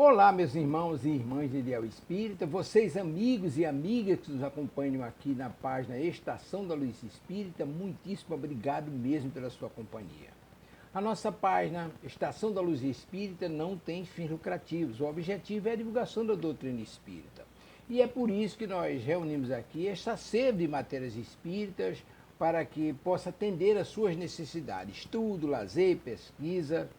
Olá, meus irmãos e irmãs de Ideal Espírita, vocês amigos e amigas que nos acompanham aqui na página Estação da Luz Espírita, muitíssimo obrigado mesmo pela sua companhia. A nossa página Estação da Luz Espírita não tem fins lucrativos, o objetivo é a divulgação da doutrina espírita. E é por isso que nós reunimos aqui esta sede de matérias espíritas para que possa atender às suas necessidades, estudo, lazer, pesquisa.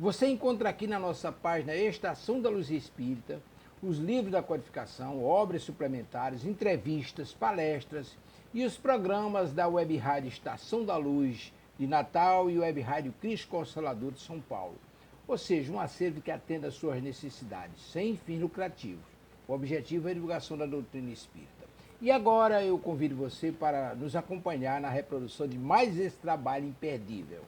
Você encontra aqui na nossa página Estação da Luz Espírita os livros da codificação, obras suplementares, entrevistas, palestras e os programas da Web Rádio Estação da Luz de Natal e Web Rádio Cristo Consolador de São Paulo. Ou seja, um acervo que atenda às suas necessidades, sem fins lucrativos. O objetivo é a divulgação da doutrina espírita. E agora eu convido você para nos acompanhar na reprodução de mais esse trabalho imperdível.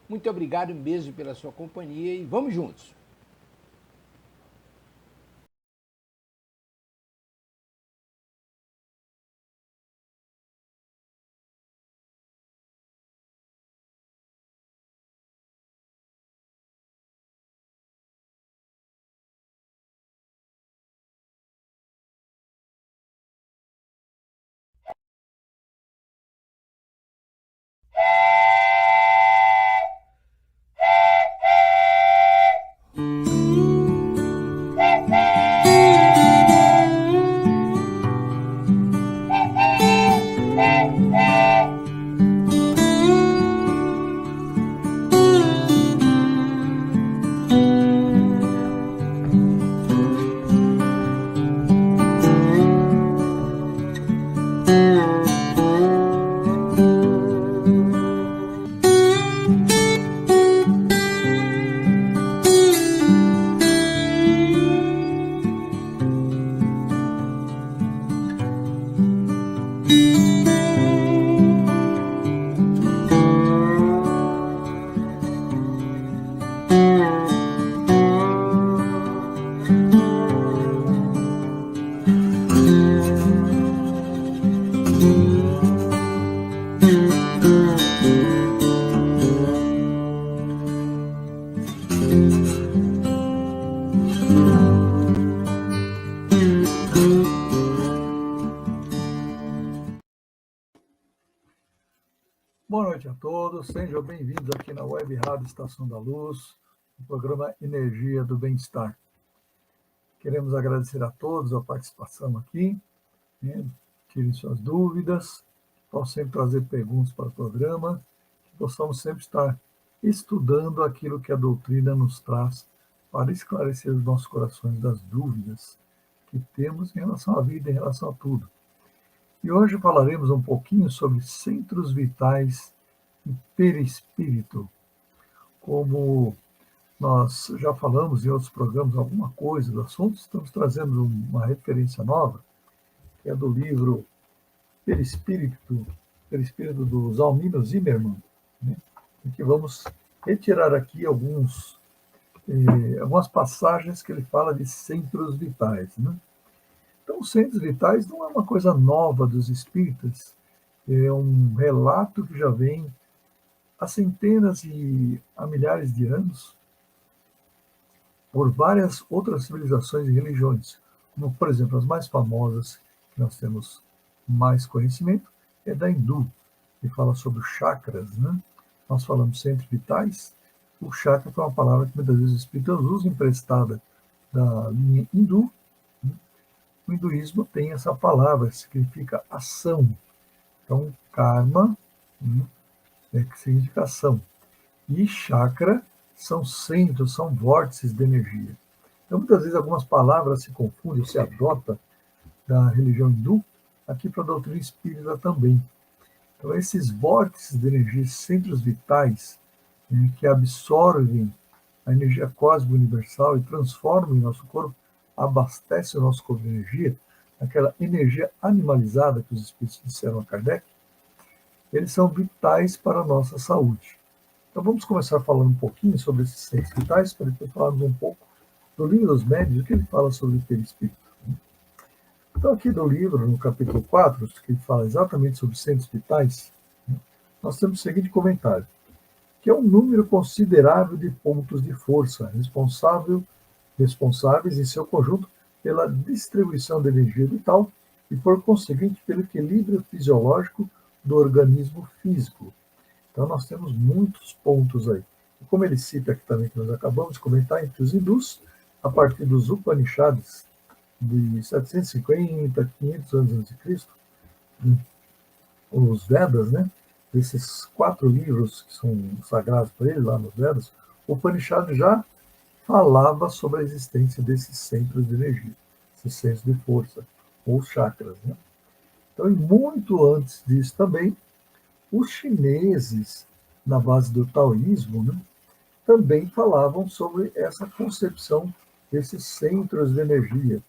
Muito obrigado mesmo pela sua companhia e vamos juntos! Boa noite a todos, sejam bem-vindos aqui na Web Rádio Estação da Luz, no programa Energia do Bem-Estar. Queremos agradecer a todos a participação aqui, né? Tirem suas dúvidas, possam sempre trazer perguntas para o programa, que possamos sempre estar estudando aquilo que a doutrina nos traz para esclarecer os nossos corações das dúvidas que temos em relação à vida, em relação a tudo. E hoje falaremos um pouquinho sobre centros vitais e perispírito. Como nós já falamos em outros programas alguma coisa do assunto, estamos trazendo uma referência nova, que é do livro Perispírito do Zalmino Zimmermann, né? Em que vamos retirar aqui algumas passagens que ele fala de centros vitais, né? Então, os centros vitais não é uma coisa nova dos espíritas, é um relato que já vem há centenas e há milhares de anos por várias outras civilizações e religiões, como, por exemplo, as mais famosas que nós temos mais conhecimento é da hindu, que fala sobre os chakras, né? Nós falamos centros vitais, o chakra foi uma palavra que muitas vezes os espíritas usam emprestada da linha hindu. O hinduísmo tem essa palavra, que significa ação. Então, karma, que significa ação. E chakra são centros, são vórtices de energia. Então, muitas vezes, algumas palavras se confundem, se adota da religião hindu, aqui para a doutrina espírita também. Então, esses vórtices de energia, centros vitais, que absorvem a energia cósmica universal e transformam em nosso corpo, abastece o nosso corpo de energia, aquela energia animalizada que os espíritos disseram a Kardec, eles são vitais para a nossa saúde. Então vamos começar falando um pouquinho sobre esses centros vitais, para depois falarmos um pouco do livro dos médiuns, o que ele fala sobre o perispírito. Então aqui do livro, no capítulo 4, que ele fala exatamente sobre centros vitais, nós temos o seguinte comentário, que é um número considerável de pontos de força, responsável responsáveis, em seu conjunto, pela distribuição da energia vital e, por conseguinte, pelo equilíbrio fisiológico do organismo físico. Então, nós temos muitos pontos aí. E como ele cita aqui também, que nós acabamos de comentar, entre os hindus, a partir dos Upanishads, de 750, 500 anos antes de Cristo, os Vedas, né? Esses 4 livros que são sagrados para ele, lá nos Vedas, o Upanishad já falava sobre a existência desses centros de energia, esses centros de força, ou chakras, né? Então, e muito antes disso também, os chineses, na base do taoísmo, né, também falavam sobre essa concepção desses centros de energia.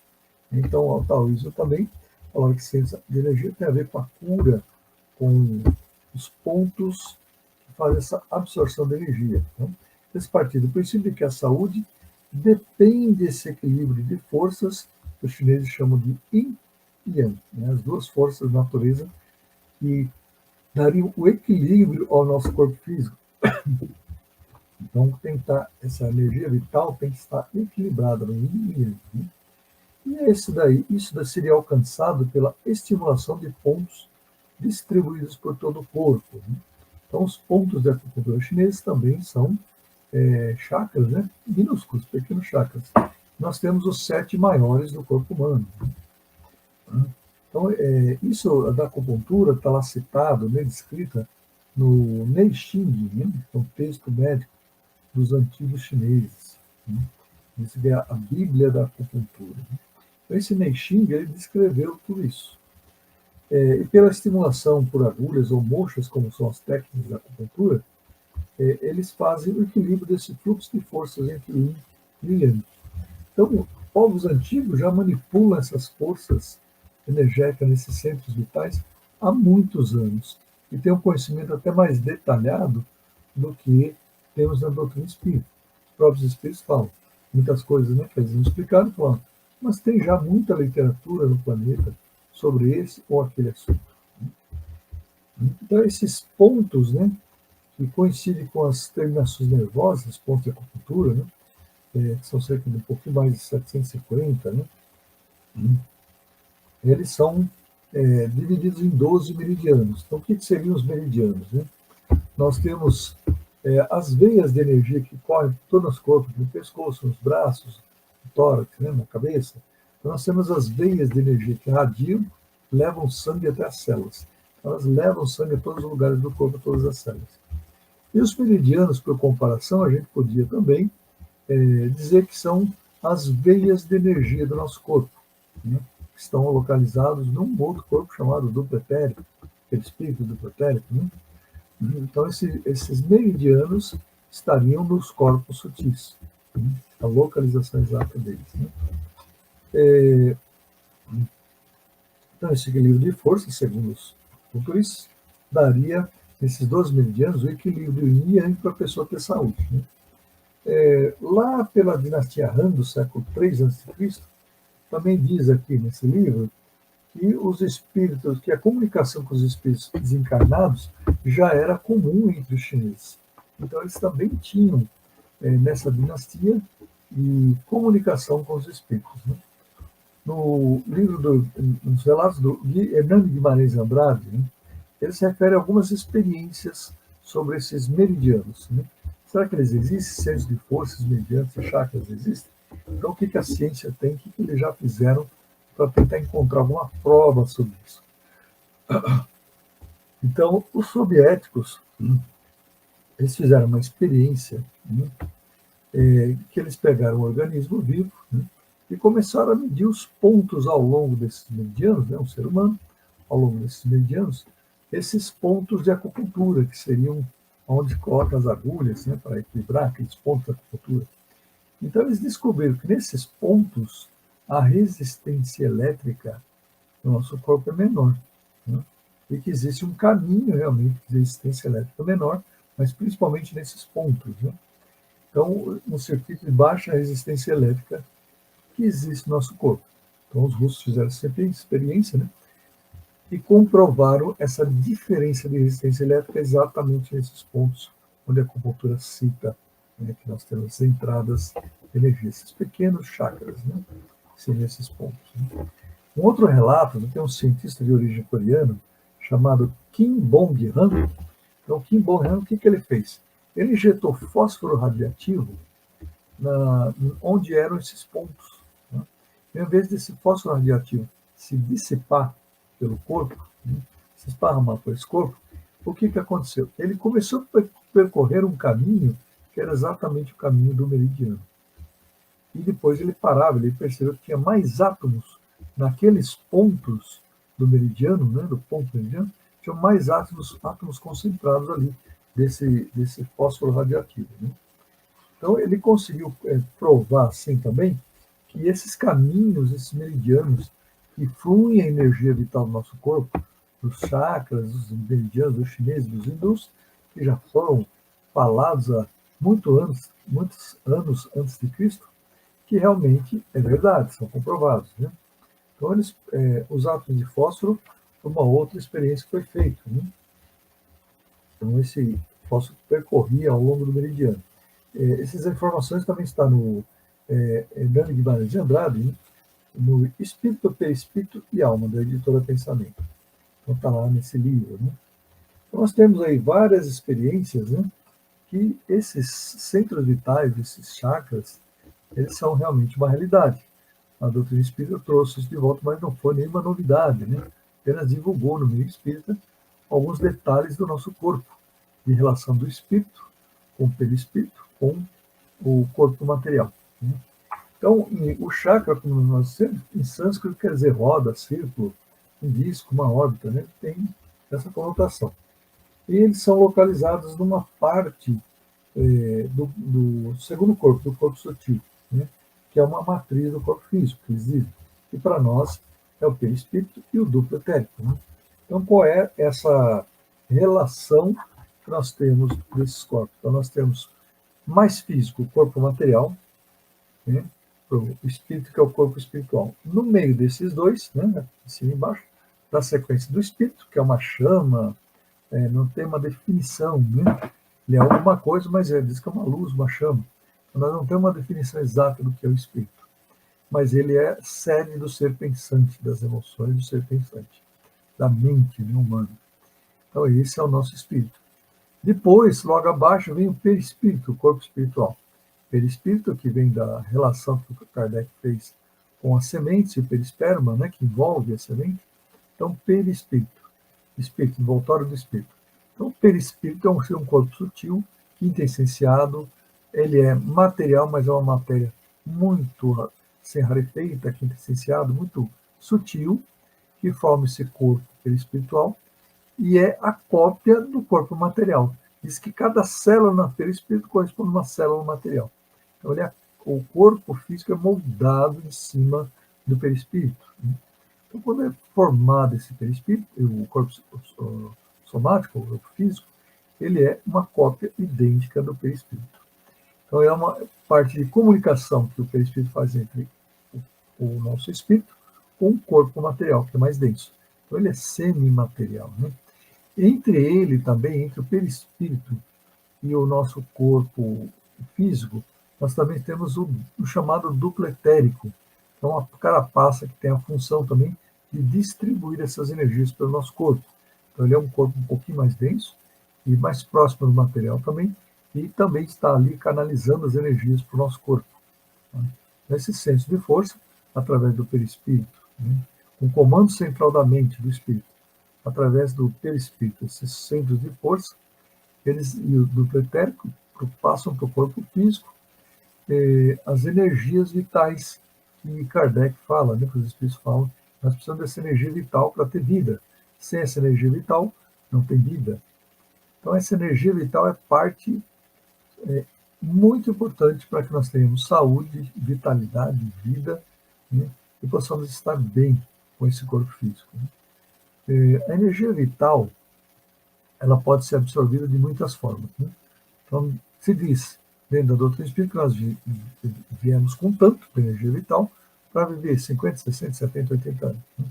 Então, o taoísmo também falava que centros de energia tem a ver com a cura, com os pontos que fazem essa absorção de energia. Então, eles partiram do princípio de que a saúde depende desse equilíbrio de forças que os chineses chamam de Yin e Yang, né, as duas forças da natureza que dariam o equilíbrio ao nosso corpo físico. Então, tem que estar, essa energia vital tem que estar equilibrada no Yin e Yang, né? E isso seria alcançado pela estimulação de pontos distribuídos por todo o corpo, né? Então, os pontos da acupuntura chinesa também são chakras, né? Minúsculos, pequenos chakras. Nós temos os 7 maiores do corpo humano, né? Então, isso da acupuntura está lá citado, né, descrita no Neixing, né, que é um texto médico dos antigos chineses, né? Isso é a Bíblia da acupuntura, né? Então, esse Neixing, ele descreveu tudo isso. E pela estimulação por agulhas ou mochas, como são as técnicas da acupuntura, eles fazem o equilíbrio desse fluxo de forças entre Yin e Yang. Então, povos antigos já manipulam essas forças energéticas nesses centros vitais há muitos anos e têm um conhecimento até mais detalhado do que temos na doutrina espírita. Os próprios espíritos falam muitas coisas, né, que eles não explicaram, falam, mas tem já muita literatura no planeta sobre esse ou aquele assunto. Então, esses pontos, né, que coincidem com as terminações nervosas, pontos de acupuntura, né, que são cerca de um pouquinho mais de 750, né, eles são divididos em 12 meridianos. Então, o que seriam os meridianos, né? Nós temos as veias de energia que correm por todo o nosso corpo, no pescoço, nos braços, no tórax, né, na cabeça. Então, nós temos as veias de energia que radiam, levam sangue até as células. Elas levam sangue a todos os lugares do corpo, a todas as células. E os meridianos, por comparação, a gente podia também dizer que são as veias de energia do nosso corpo, né, que estão localizados num outro corpo chamado duplo etérico, perispírito duplo etérico, né? Então, esses meridianos estariam nos corpos sutis, né, a localização exata deles, né? Então, esse equilíbrio de força, segundo os culturistas, daria, nesses 12 meridianos, o equilíbrio yin e yang para a pessoa ter saúde, né? Lá pela dinastia Han, do século III a.C., também diz aqui nesse livro que os espíritos, que a comunicação com os espíritos desencarnados já era comum entre os chineses. Então, eles também tinham, nessa dinastia, e comunicação com os espíritos, né? No livro, nos relatos do Hernando Guimarães Andrade, né, ele se refere a algumas experiências sobre esses meridianos, né? Será que eles existem? Centros de forças, meridianos e chakras existem? Então, o que a ciência tem? O que eles já fizeram para tentar encontrar alguma prova sobre isso? Então, os soviéticos, eles fizeram uma experiência, né, que eles pegaram um organismo vivo, né, e começaram a medir os pontos ao longo desses meridianos, né, um ser humano, ao longo desses meridianos, esses pontos de acupuntura, que seriam onde coloca as agulhas, né, para equilibrar aqueles pontos de acupuntura. Então, eles descobriram que nesses pontos a resistência elétrica do nosso corpo é menor, né, e que existe um caminho realmente de resistência elétrica menor, mas principalmente nesses pontos, né? Então, um circuito de baixa resistência elétrica que existe no nosso corpo. Então, os russos fizeram essa experiência, né, e comprovaram essa diferença de resistência elétrica exatamente nesses pontos onde a acupuntura cita, né, que nós temos entradas energia, esses pequenos chakras, né? Seriam esses pontos. Né? Um outro relato, né, tem um cientista de origem coreana chamado Kim Bong-han. Então, Kim Bong-han, o que, que ele fez? Ele injetou fósforo radioativo onde eram esses pontos. Né? E, ao invés desse fósforo radioativo se dissipar pelo corpo, né, se esparramar por esse corpo, o que, que aconteceu? Ele começou a percorrer um caminho que era exatamente o caminho do meridiano. E depois ele parava, ele percebeu que tinha mais átomos naqueles pontos do meridiano, né, do ponto meridiano, tinham mais átomos concentrados ali desse fósforo radioativo. Né? Então ele conseguiu provar assim também que esses caminhos, esses meridianos que fluem a energia vital do nosso corpo, dos chakras, dos meridianos, dos chineses, dos hindus, que já foram falados há muitos anos antes de Cristo, que realmente é verdade, são comprovados. Né? Então, os átomos de fósforo foi uma outra experiência que foi feita. Né? Então, esse fósforo percorria ao longo do meridiano. Essas informações também estão no Hernani Guimarães de Andrade, né? No Espírito, Perispírito e Alma, da editora Pensamento. Então, está lá nesse livro. Né? Então, nós temos aí várias experiências, né? Que esses centros vitais, esses chakras, eles são realmente uma realidade. A doutrina espírita trouxe isso de volta, mas não foi nenhuma novidade, né? Apenas divulgou no meio espírita alguns detalhes do nosso corpo, de relação do espírito com o perispírito, com o corpo material. Né? Então, o chakra, como nós dissemos, em sânscrito quer dizer roda, círculo, um disco, uma órbita, né? Tem essa conotação. E eles são localizados numa parte do segundo corpo, do corpo sutil, né? Que é uma matriz do corpo físico, que eles dizem. E para nós é o perispírito e o duplo etérico. Né? Então, qual é essa relação que nós temos desses corpos? Então, nós temos mais físico, o corpo material, né? O espírito, que é o corpo espiritual. No meio desses dois, né? Em cima e embaixo, da sequência do espírito, que é uma chama, não tem uma definição, né? Ele é alguma coisa, mas diz que é uma luz, uma chama. Nós não temos uma definição exata do que é o espírito, mas ele é sede do ser pensante, das emoções do ser pensante, da mente, né, humana. Então, esse é o nosso espírito. Depois, logo abaixo, vem o perispírito, o corpo espiritual. Perispírito, que vem da relação que o Kardec fez com as sementes e o perisperma, né, que envolve a semente. Então, perispírito, espírito, envoltório do espírito. Então, o perispírito é um corpo sutil, quintessenciado, ele é material, mas é uma matéria muito sem rarefeita, quintessenciado, muito sutil, que forma esse corpo perispiritual, e é a cópia do corpo material. Diz que cada célula na perispírito corresponde a uma célula material. Então, o corpo físico é moldado em cima do perispírito. Né? Então, quando é formado esse perispírito, o corpo somático, o corpo físico, ele é uma cópia idêntica do perispírito. Então, é uma parte de comunicação que o perispírito faz entre o nosso espírito com o corpo material, que é mais denso. Então, ele é semimaterial. Né? Entre ele também, entre o perispírito e o nosso corpo físico, nós também temos o chamado duplo etérico. Então, uma carapaça que tem a função também de distribuir essas energias pelo nosso corpo. Então, ele é um corpo um pouquinho mais denso e mais próximo do material também, e também está ali canalizando as energias para o nosso corpo. Né? Nesse senso de força, através do perispírito, né? Um comando central da mente, do espírito, através do perispírito, esses centros de força, eles e o duplo etérico passam para o corpo físico as energias vitais que Kardec fala, né, que os espíritos falam, nós precisamos dessa energia vital para ter vida. Sem essa energia vital, não tem vida. Então, essa energia vital é parte muito importante para que nós tenhamos saúde, vitalidade, vida, né, e possamos estar bem com esse corpo físico. Né. A energia vital, ela pode ser absorvida de muitas formas. Né. Então, se diz, dentro da doutrina espírita, que nós viemos com tanto de energia vital para viver 50, 60, 70, 80 anos. Né.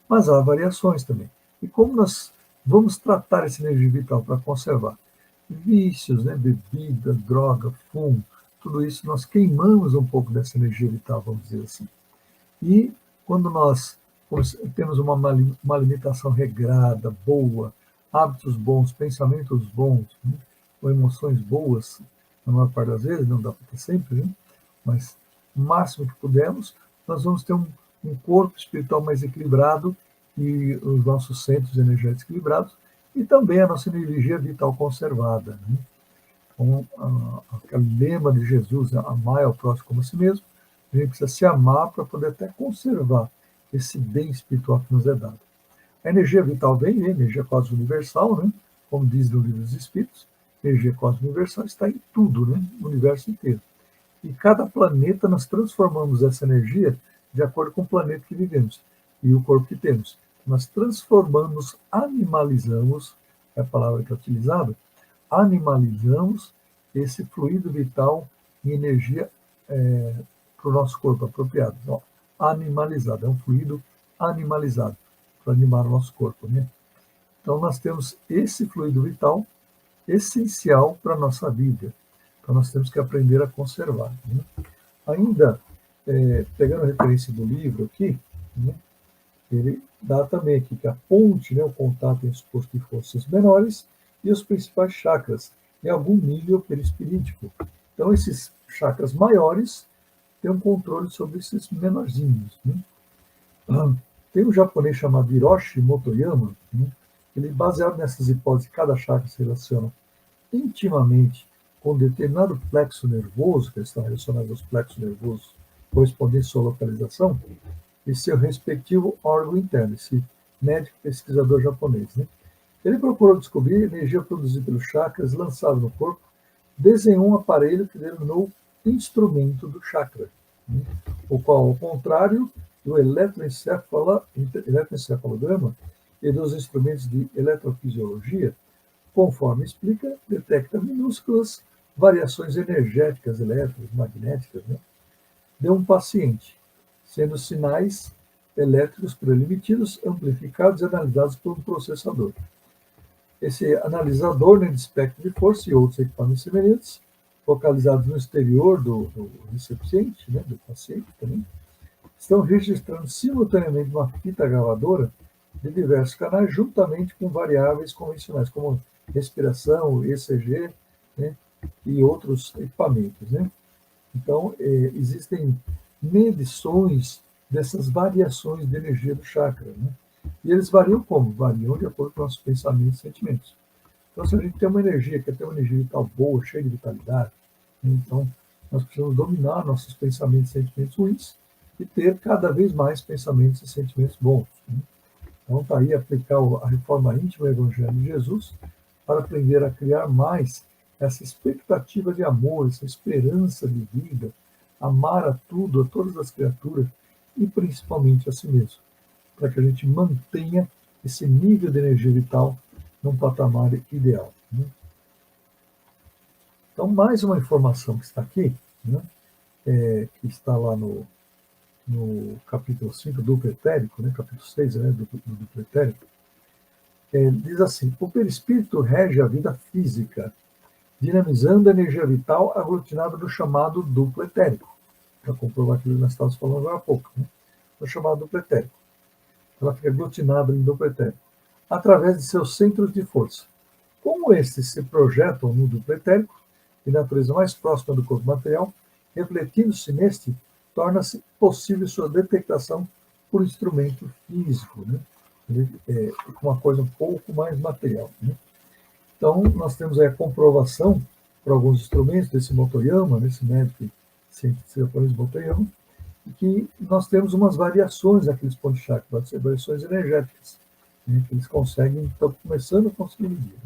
Mas há variações também. E como nós vamos tratar essa energia vital para conservar? Vícios, né? Bebida, droga, fumo, tudo isso nós queimamos um pouco dessa energia vital, vamos dizer assim. E quando nós temos uma alimentação regrada, boa, hábitos bons, pensamentos bons, né, ou emoções boas, na maior parte das vezes, não dá para ter sempre, né, mas o máximo que pudermos, nós vamos ter um corpo espiritual mais equilibrado e os nossos centros energéticos equilibrados e também a nossa energia vital conservada. Né? Então, aquele lema de Jesus, amar ao próximo como a si mesmo, a gente precisa se amar para poder até conservar esse bem espiritual que nos é dado. A energia vital vem, a energia cósmica universal, né? Como diz no Livro dos Espíritos, a energia cósmica universal está em tudo, né? No universo inteiro. E cada planeta nós transformamos essa energia de acordo com o planeta que vivemos e o corpo que temos. Nós transformamos, animalizamos, é a palavra que é utilizada, animalizamos esse fluido vital em energia para o nosso corpo apropriado. Então, animalizado, é um fluido animalizado para animar o nosso corpo. Né? Então, nós temos esse fluido vital essencial para a nossa vida. Então, nós temos que aprender a conservar. Né? Ainda, pegando a referência do livro aqui, né, ele dá também aqui que a ponte, né, o contato entre os postos de forças menores e os principais chakras, em algum nível perispirítico. Então, esses chakras maiores têm um controle sobre esses menorzinhos. Né? Tem um japonês chamado Hiroshi Motoyama, né? Ele, baseado nessas hipóteses, cada chakra se relaciona intimamente com determinado plexo nervoso, que está relacionado aos plexos nervosos correspondentes à sua localização, e seu respectivo órgão interno, esse médico pesquisador japonês. Né? Ele procurou descobrir a energia produzida pelos chakras lançada no corpo, desenhou um aparelho que denominou instrumento do chakra, né? O qual, ao contrário do eletroencefalograma e dos instrumentos de eletrofisiologia, conforme explica, detecta minúsculas variações energéticas, elétricas, magnéticas, né, de um paciente, sendo sinais elétricos por ele emitidos, amplificados e analisados por um processador. Esse analisador, né, de espectro de força e outros equipamentos semelhantes, localizados no exterior do recipiente, né, do paciente também, estão registrando simultaneamente uma fita gravadora de diversos canais, juntamente com variáveis convencionais, como respiração, ECG, né, e outros equipamentos. Né? Então, existem medições dessas variações de energia do chakra. Né? E eles variam como? Variam de acordo com nossos pensamentos e sentimentos. Então, se a gente tem uma energia, quer ter uma energia vital boa, cheia de vitalidade, né, então nós precisamos dominar nossos pensamentos e sentimentos ruins e ter cada vez mais pensamentos e sentimentos bons. Né? Então, está aí aplicar a reforma íntima do Evangelho de Jesus para aprender a criar mais essa expectativa de amor, essa esperança de vida, amar a tudo, a todas as criaturas e principalmente a si mesmo, para que a gente mantenha esse nível de energia vital num patamar ideal. Né? Então, mais uma informação que está aqui, né, que está lá no capítulo 5 do duplo etérico, né, capítulo 6, né, do duplo etérico, diz assim: o perispírito rege a vida física, dinamizando a energia vital aglutinada no chamado duplo etérico, para comprovar aquilo que nós estávamos falando agora há pouco, né, no chamado duplo etérico. Ela fica aglutinada em duplo etérico, através de seus centros de força. Como estes se projetam no duplo etérico, de natureza mais próxima do corpo material, refletindo-se neste, torna-se possível sua detectação por instrumento físico, né? Uma coisa um pouco mais material. Né? Então, nós temos aí a comprovação por alguns instrumentos desse Motoyama, desse médico cientista japonês Motoyama, que nós temos umas variações naqueles pontos de chakra, variações energéticas, né? Que eles conseguem, estão começando a conseguir medir.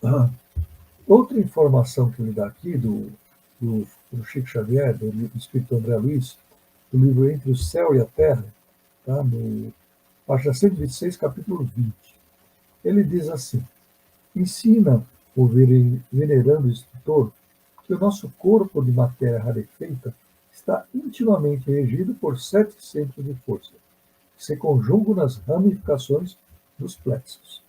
Né? Outra informação que ele dá aqui do Chico Xavier, do Espírito André Luiz, do livro Entre o Céu e a Terra, tá? No página 126, capítulo 20. Ele diz assim: ensina o venerando instrutor que o nosso corpo de matéria rarefeita está intimamente regido por 7 centros de força, que se conjugam nas ramificações dos plexos,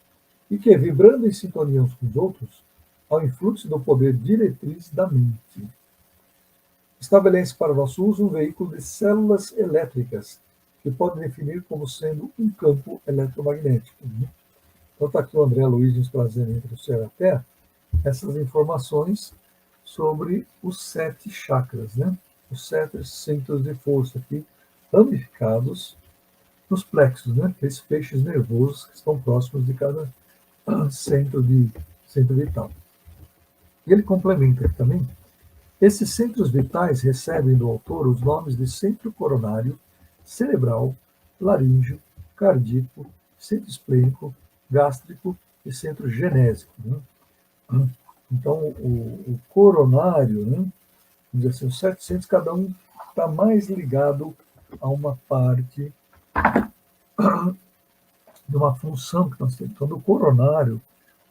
e que, vibrando em sintonia uns com os outros, ao influxo do poder diretriz da mente. estabelece para nosso uso um veículo de células elétricas, que pode definir como sendo um campo eletromagnético. Né? Então está aqui o André Luiz nos trazendo entre o céu e a terra essas informações sobre os 7 chakras, né? Os 7 centros de força aqui, ramificados nos plexos, né? Aqueles feixes nervosos que estão próximos de cada centro vital. E ele complementa aqui também. Esses centros vitais recebem do autor os nomes de centro coronário, cerebral, laríngeo, cardíaco, centro esplênico, gástrico e centro genésico. Né? Então, o coronário, né? Vamos dizer assim, os 700, cada um está mais ligado a uma parte de uma função que nós temos. Então, do coronário,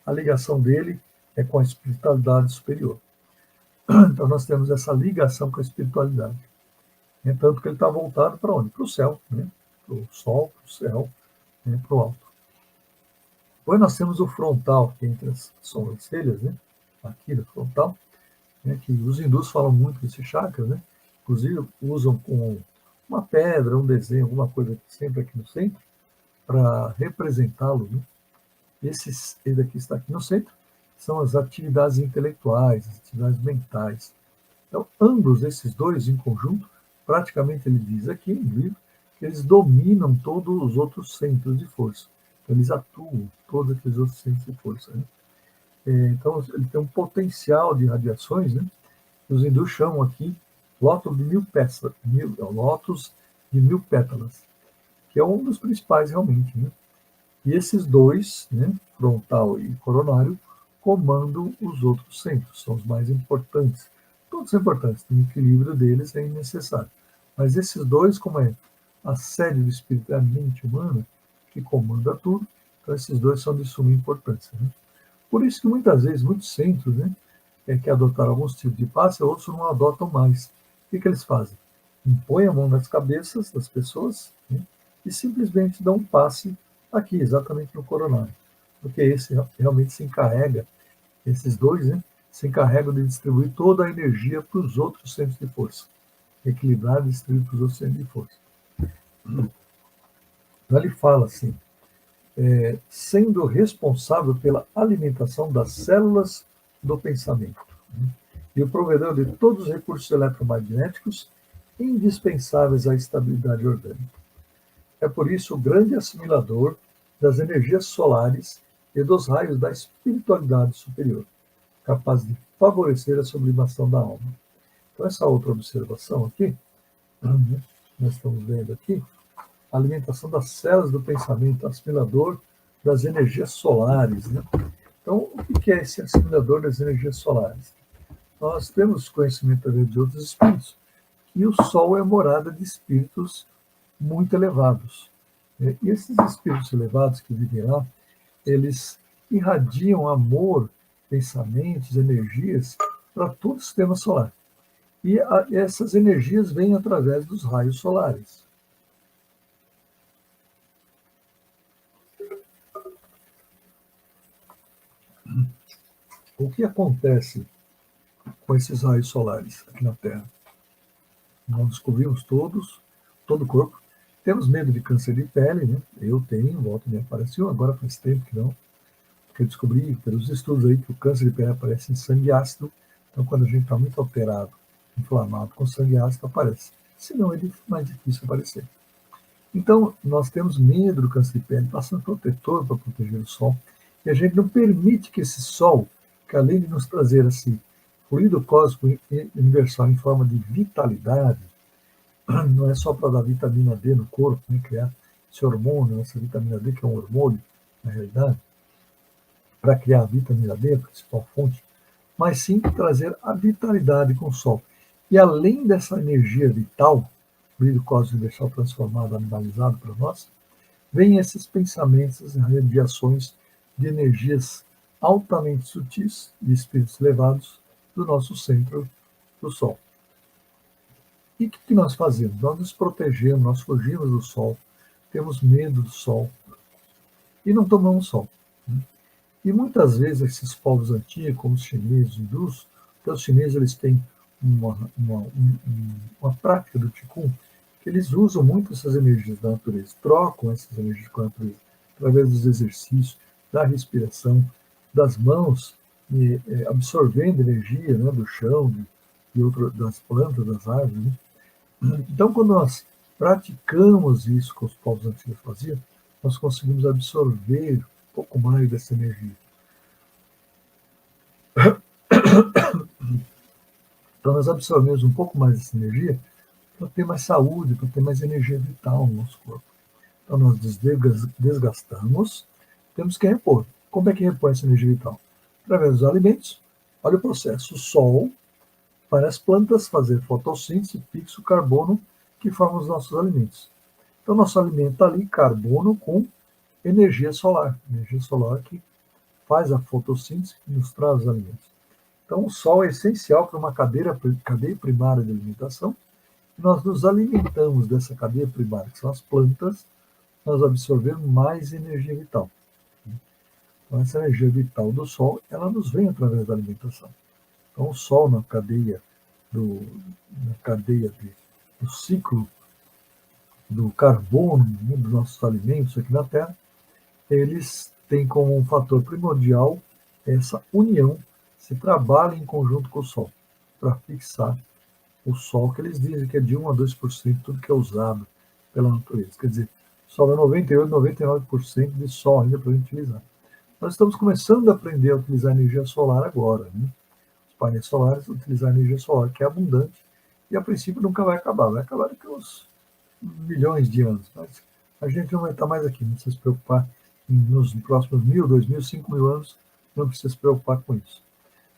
a ligação dele é com a espiritualidade superior. Então, nós temos essa ligação com a espiritualidade. Tanto que ele está voltado para onde? Para o céu, né? Para o sol, para o céu, né? Para o alto. Depois nós temos o frontal, que é entre as sobrancelhas, né? Aqui no frontal, né? Que os hindus falam muito desse chakra, né? Inclusive usam com uma pedra, um desenho, alguma coisa sempre aqui no centro, para representá-lo. Né? Ele aqui está aqui no centro, são as atividades intelectuais, as atividades mentais. Então, ambos esses dois em conjunto, praticamente ele diz aqui no livro, que eles dominam todos os outros centros de força. Então, eles atuam todos aqueles outros centros de força. Né? Então, ele tem um potencial de radiações, né? Que os hindus chamam aqui lótus de 1000 pétalas, lótus de 1000 pétalas, que é um dos principais realmente. Né? E esses dois, né, frontal e coronário, comandam os outros centros, são os mais importantes. Todos são importantes, o equilíbrio deles é necessário. Mas esses dois, como é a sede do espírito e a mente humana, que comanda tudo, então esses dois são de suma importância. Né? Por isso que muitas vezes, muitos centros, né, que adotaram alguns tipos de passe, outros não adotam mais. O que eles fazem? Impõem a mão nas cabeças das pessoas, né, e simplesmente dão um passe aqui, exatamente no coronário. Porque esse realmente se encarrega, esses dois, né, se encarregam de distribuir toda a energia para os outros centros de força. Equilibrar e distribuir para os outros centros de força. Então ele fala assim, sendo responsável pela alimentação das células do pensamento, né, e o provedor de todos os recursos eletromagnéticos indispensáveis à estabilidade orgânica. É por isso o grande assimilador das energias solares e dos raios da espiritualidade superior, capaz de favorecer a sublimação da alma. Então, essa outra observação aqui, nós estamos vendo aqui, a alimentação das células do pensamento, assimilador das energias solares. Né? Então, o que é esse assimilador das energias solares? Nós temos conhecimento de outros espíritos, que o Sol é morada de espíritos muito elevados. E esses espíritos elevados que vivem lá, eles irradiam amor, pensamentos, energias para todo o sistema solar. E essas energias vêm através dos raios solares. O que acontece com esses raios solares aqui na Terra? Nós descobrimos todo o corpo. Temos medo de câncer de pele, né? Eu tenho, volta e me apareceu, agora faz tempo que não. Porque eu descobri pelos estudos aí que o câncer de pele aparece em sangue ácido. Então, quando a gente está muito alterado, inflamado com sangue ácido, aparece. Senão, é mais difícil aparecer. Então, nós temos medo do câncer de pele, passando protetor para proteger o sol. E a gente não permite que esse sol, que além de nos trazer assim, fluido cósmico universal em forma de vitalidade, não é só para dar vitamina D no corpo, né, criar esse hormônio, essa vitamina D, que é um hormônio, na realidade, para criar a vitamina D, a principal fonte, mas sim trazer a vitalidade com o sol. E além dessa energia vital, fluido cósmico universal transformado, animalizado para nós, vêm esses pensamentos, essas radiações de energias altamente sutis, de espíritos elevados, do nosso centro do Sol. E o que nós fazemos? Nós nos protegemos, nós fugimos do Sol, temos medo do Sol e não tomamos Sol. E muitas vezes esses povos antigos, como os chineses, os hindus, então os chineses eles têm uma prática do Qigong, que eles usam muito essas energias da natureza, trocam essas energias com a natureza, através dos exercícios, da respiração, das mãos, absorvendo energia, né, do chão, das plantas, das árvores. Né? Então, quando nós praticamos isso que os povos antigos faziam, nós conseguimos absorver um pouco mais dessa energia. Então, nós absorvemos um pouco mais dessa energia para ter mais saúde, para ter mais energia vital no nosso corpo. Então, nós desgastamos, temos que repor. Como é que repõe essa energia vital? Através dos alimentos. Olha o processo. O sol, para as plantas fazer fotossíntese, fixa o carbono que forma os nossos alimentos. Então, nosso alimento está ali, carbono com energia solar que faz a fotossíntese e nos traz os alimentos. Então, o sol é essencial para uma cadeia primária de alimentação. Nós nos alimentamos dessa cadeia primária, que são as plantas, nós absorvemos mais energia vital. Então, essa energia vital do sol, ela nos vem através da alimentação. Então, o sol na cadeia do ciclo do carbono, né, dos nossos alimentos aqui na Terra, eles têm como um fator primordial essa união, se trabalha em conjunto com o Sol, para fixar o Sol, que eles dizem que é de 1 a 2% tudo que é usado pela natureza. Quer dizer, sobra 98, 99% de Sol ainda para a gente utilizar. Nós estamos começando a aprender a utilizar a energia solar agora, né? Os painéis solares, utilizar a energia solar, que é abundante, e a princípio nunca vai acabar daqui a uns milhões de anos, mas a gente não vai estar mais aqui, não precisa se preocupar nos próximos 1.000, 2.000, 5.000 anos, não precisa se preocupar com isso.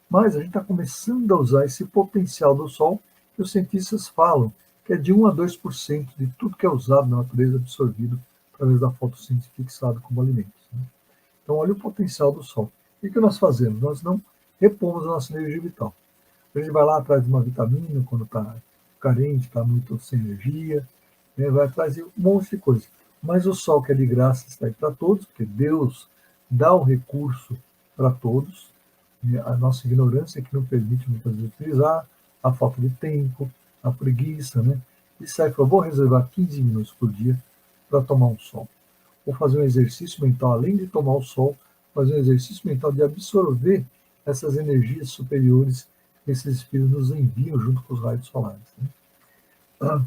Mas a gente está começando a usar esse potencial do Sol, que os cientistas falam que é de 1 a 2% de tudo que é usado na natureza absorvido através da fotossíntese fixado como alimentos. Né? Então, olha o potencial do Sol. O que nós fazemos? Nós não repomos a nossa energia vital. A gente vai lá atrás de uma vitamina quando está carente, está muito sem energia, né? Vai atrás de um monte de coisa. Mas o Sol, que é de graça, está aí para todos, porque Deus dá o recurso para todos. A nossa ignorância que não permite muitas vezes utilizar, a falta de tempo, a preguiça, né? Isso aí, eu vou reservar 15 minutos por dia para tomar um sol. Vou fazer um exercício mental, além de tomar o sol, fazer um exercício mental de absorver essas energias superiores que esses espíritos nos enviam junto com os raios solares. Né?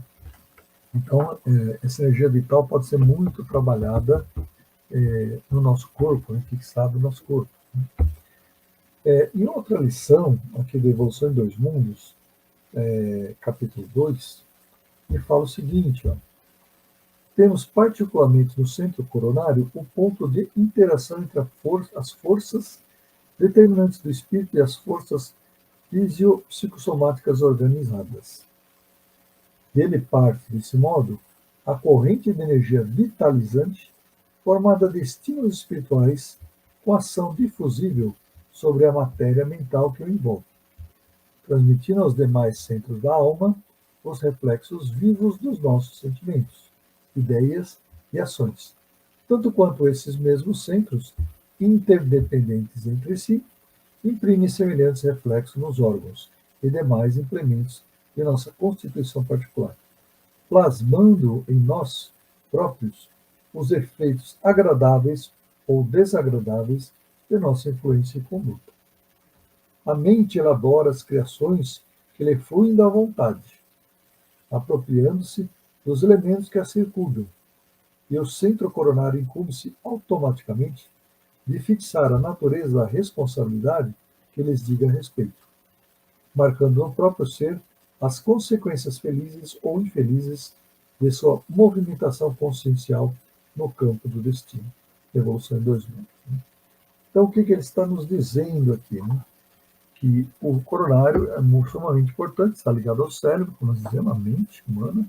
Então, essa energia vital pode ser muito trabalhada no nosso corpo, né? Fixada no nosso corpo. Né? Em outra lição, aqui da Evolução em Dois Mundos, capítulo 2, ele fala o seguinte, ó, temos particularmente no centro coronário o ponto de interação entre as forças determinantes do espírito e as forças fisiopsicossomáticas organizadas. Dele parte, desse modo, a corrente de energia vitalizante formada de estímulos espirituais com ação difusível sobre a matéria mental que o envolve, transmitindo aos demais centros da alma os reflexos vivos dos nossos sentimentos, ideias e ações, tanto quanto esses mesmos centros, interdependentes entre si, imprimem semelhantes reflexos nos órgãos e demais implementos de nossa constituição particular, plasmando em nós próprios os efeitos agradáveis ou desagradáveis de nossa influência e conduta. A mente elabora as criações que lhe fluem da vontade, apropriando-se dos elementos que a circundam, e o centro coronário incumbe-se automaticamente de fixar a natureza da responsabilidade que lhes diga a respeito, marcando no próprio ser as consequências felizes ou infelizes de sua movimentação consciencial no campo do destino. Evolução em Dois Mundos. Então, o que ele está nos dizendo aqui? Né? Que o coronário é sumamente importante, está ligado ao cérebro, como nós dizemos, a mente humana,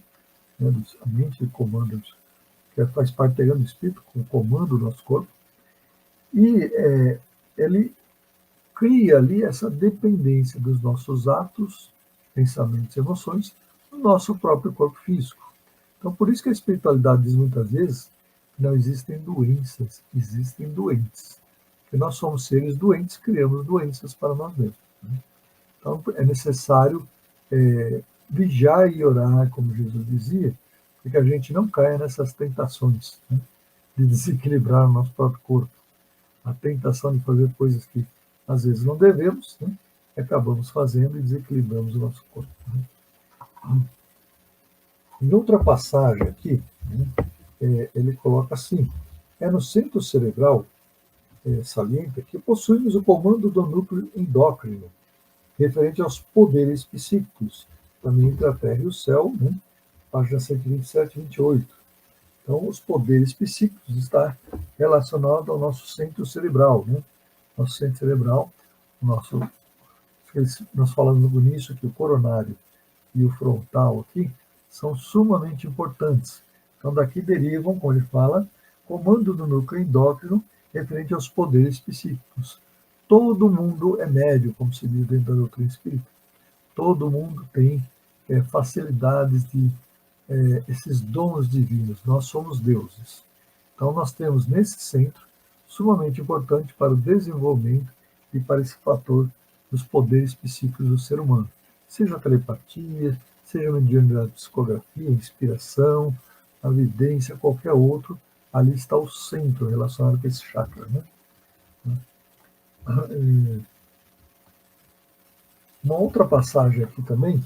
né? A mente comanda, que faz parte do espírito, com o comando do nosso corpo, e ele cria ali essa dependência dos nossos atos, pensamentos e emoções no nosso próprio corpo físico. Então, por isso que a espiritualidade diz muitas vezes que não existem doenças, existem doentes. Que nós somos seres doentes, criamos doenças para nós mesmos. Né? Então, é necessário vigiar e orar, como Jesus dizia, para que a gente não caia nessas tentações, né, de desequilibrar o nosso próprio corpo. A tentação de fazer coisas que às vezes não devemos, né, acabamos fazendo e desequilibramos o nosso corpo. Né. Em outra passagem aqui, né, ele coloca assim: é no centro cerebral, salienta, que possuímos o comando do núcleo endócrino, referente aos poderes psíquicos, também entre a Terra e o céu, né, página 127 e 28. Então, os poderes psíquicos estão relacionados ao nosso centro cerebral. Né? Nosso centro cerebral, nós falamos no início que o coronário e o frontal aqui são sumamente importantes. Então, daqui derivam, como ele fala, comando do núcleo endócrino referente aos poderes psíquicos. Todo mundo é médio, como se diz dentro da doutrina espírita. Todo mundo tem facilidades de esses dons divinos. Nós somos deuses. Então, nós temos nesse centro, sumamente importante para o desenvolvimento e para esse fator dos poderes psíquicos do ser humano. Seja a telepatia, seja mediante a psicografia, a inspiração, a vidência, qualquer outro, ali está o centro relacionado com esse chakra. Né? Uma outra passagem aqui também,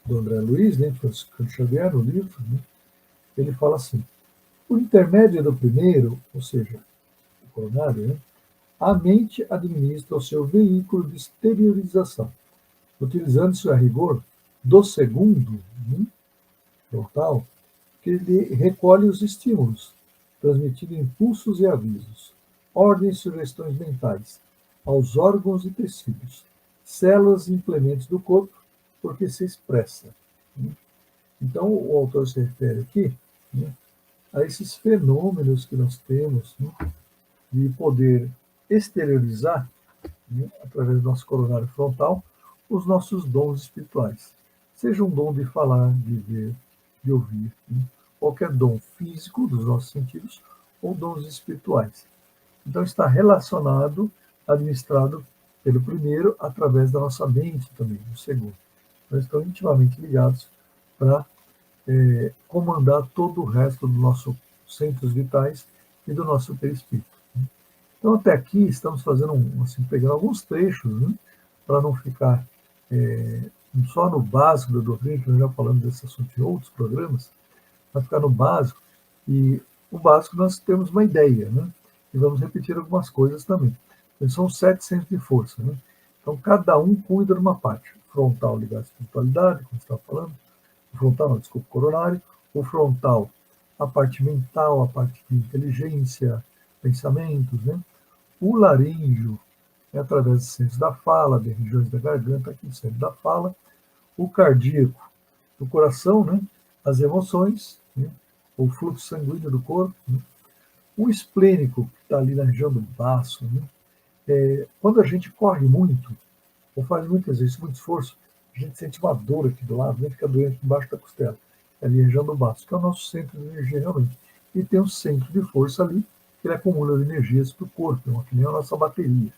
do André Luiz, né, Francisco Xavier, no livro, né, ele fala assim: por intermédio do primeiro, ou seja, o coronário, né, a mente administra o seu veículo de exteriorização, utilizando-se a rigor do segundo, frontal, que ele recolhe os estímulos, transmitindo impulsos e avisos, ordens e sugestões mentais aos órgãos e tecidos, células e implementos do corpo, porque se expressa. Então, o autor se refere aqui, né, a esses fenômenos que nós temos, né, de poder exteriorizar, né, através do nosso coronário frontal, os nossos dons espirituais. Seja um dom de falar, de ver, de ouvir, né, qualquer dom físico dos nossos sentidos ou dons espirituais. Então, está relacionado, administrado pelo primeiro, através da nossa mente também, do segundo. Então, estão intimamente ligados para comandar todo o resto dos nossos centros vitais e do nosso perispírito. Então, até aqui, estamos fazendo, assim, pegando alguns trechos, né, para não ficar só no básico da doutrina, que nós já falamos desse assunto em outros programas, vai ficar no básico, e o básico nós temos uma ideia, né? E vamos repetir algumas coisas também. Então, são 7 centros de força, né? Então, cada um cuida de uma parte. O frontal ligado à espiritualidade, como você estava falando, o frontal, não, desculpa, coronário, o frontal, a parte mental, a parte de inteligência, pensamentos, né? O laríngeo, através dos centros da fala, das regiões da garganta, aqui no centro da fala, o cardíaco, do coração, né? As emoções, né? O fluxo sanguíneo do corpo, né? O esplênico, que está ali na região do baço, né? Quando a gente corre muito, ou faz muito exercício, muito esforço, a gente sente uma dor aqui do lado, né? Fica doente embaixo da costela, é ali na região do baço, que é o nosso centro de energia realmente. E tem um centro de força ali, que ele acumula energias para o corpo, que nem a nossa bateria.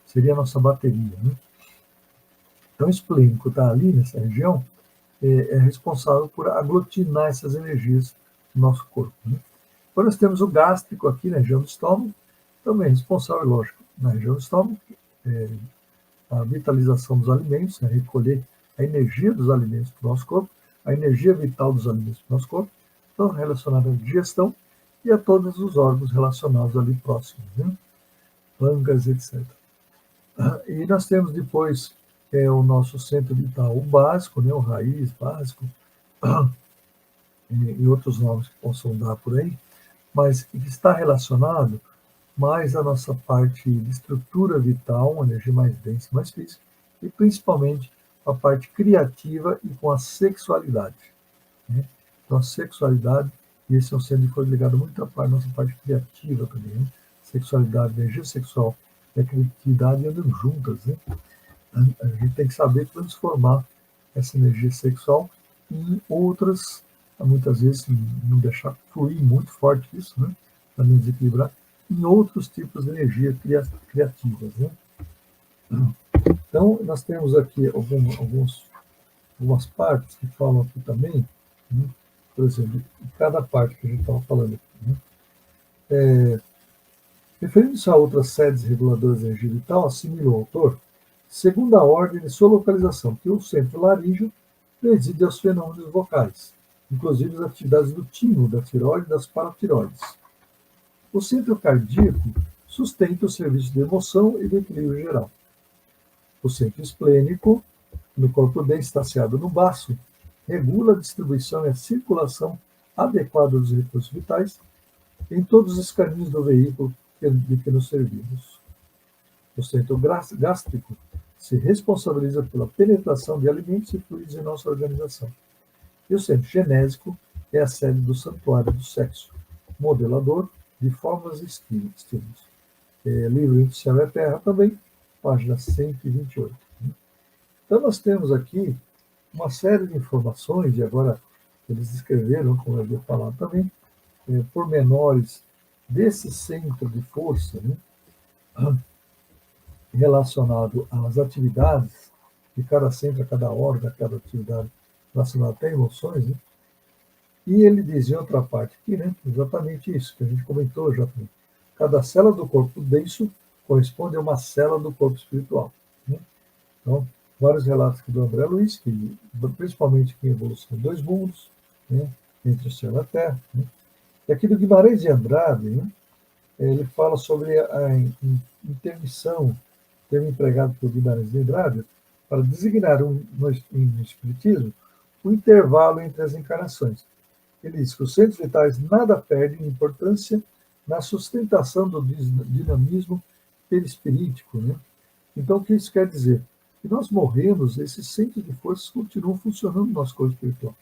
Seria a nossa bateria, né? Então, o esplênico está ali nessa região, é responsável por aglutinar essas energias no nosso corpo. Né? Depois nós temos o gástrico aqui na região do estômago, também responsável, lógico, na região do estômago, a vitalização dos alimentos, né? Recolher a energia dos alimentos para o nosso corpo, a energia vital dos alimentos para o nosso corpo, então relacionada à digestão e a todos os órgãos relacionados ali próximos, né? Pâncreas, etc. E nós temos depois o nosso centro vital, o básico, né? O raiz básico, e outros nomes que possam dar por aí, mas que está relacionado mais à nossa parte de estrutura vital, uma energia mais densa, mais física, e principalmente a parte criativa e com a sexualidade. Né? Então, a sexualidade, e esse é um centro que foi ligado muito à nossa parte criativa também. Né? Sexualidade, energia sexual e a criatividade andam juntas. Né? A gente tem que saber transformar essa energia sexual em outras, muitas vezes não deixar fluir muito forte isso, né? Para não desequilibrar, em outros tipos de energia criativas. Né? Então, nós temos aqui alguns algumas partes que falam aqui também, né? Por exemplo, em cada parte que a gente estava falando aqui, né? Referindo-se a outras sedes reguladoras de energia vital, assimila o autor, segunda ordem de sua localização, que o centro laríngeo preside aos fenômenos vocais, inclusive as atividades do timo, da tireoide e das paratireoides. O centro cardíaco sustenta o serviço de emoção e de equilíbrio geral. O centro esplênico, no corpo denso estaciado no baço, regula a distribuição e a circulação adequada dos recursos vitais em todos os caminhos do veículo de que nos servimos. O centro gástrico se responsabiliza pela penetração de alimentos e fluidos em nossa organização. E o centro genésico é a sede do santuário do sexo, modelador de formas e estímulos. Livro Entre o Céu e a Terra também, página 128. Então nós temos aqui uma série de informações, e agora eles escreveram, como eu havia falado também, pormenores desse centro de força, né, relacionado às atividades de cada centro, a cada órgão, a cada atividade relacionada até a emoções, né? E ele diz em outra parte aqui, né, exatamente isso que a gente comentou já também. Cada célula do corpo denso corresponde a uma célula do corpo espiritual, né? Então, vários relatos aqui do André Luiz, que principalmente aqui em Evolução Dois Mundos, né, Entre o Céu e a Terra, né? E aqui do Guimarães de Andrade, né, ele fala sobre a intermissão, termo empregado por Guimarães de Andrade, para designar no Espiritismo o intervalo entre as encarnações. Ele diz que os centros vitais nada perdem importância na sustentação do dinamismo perispirítico, né? Então, o que isso quer dizer? Que nós morremos, esses centros de forças continuam funcionando no nosso corpo espiritual.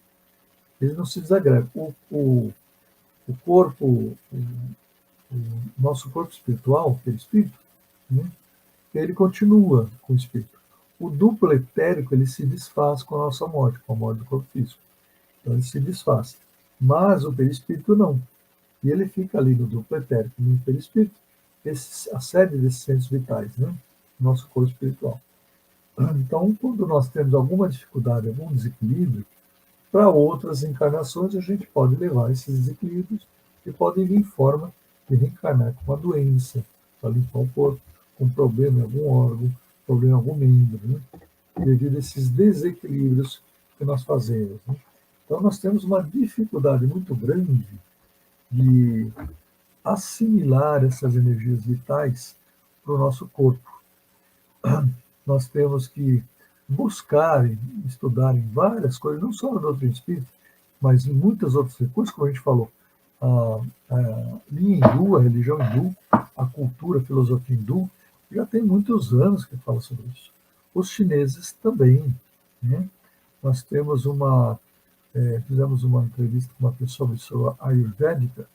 Eles não se desagregam. O corpo, o nosso corpo espiritual, o perispírito, né? Ele continua com o espírito. O duplo etérico, ele se desfaz com a nossa morte, com a morte do corpo físico. Então, ele se desfaz. Mas o perispírito não. E ele fica ali no duplo etérico, no perispírito, a sede desses centros vitais, né? Nosso corpo espiritual. Então, quando nós temos alguma dificuldade, algum desequilíbrio, para outras encarnações a gente pode levar esses desequilíbrios e podem vir em forma de reencarnar com uma doença, para limpar o corpo, com problema em algum órgão, problema em algum membro, né? Devido a esses desequilíbrios que nós fazemos, né? Então, nós temos uma dificuldade muito grande de assimilar essas energias vitais para o nosso corpo. Nós temos que buscar e estudar em várias coisas, não só no doutrina espírita, mas em muitos outros recursos, como a gente falou, a linha hindu, a religião hindu, a cultura, a filosofia hindu, já tem muitos anos que fala sobre isso. Os chineses também, né? Nós temos fizemos uma entrevista com uma pessoa sobre a Ayurvédica,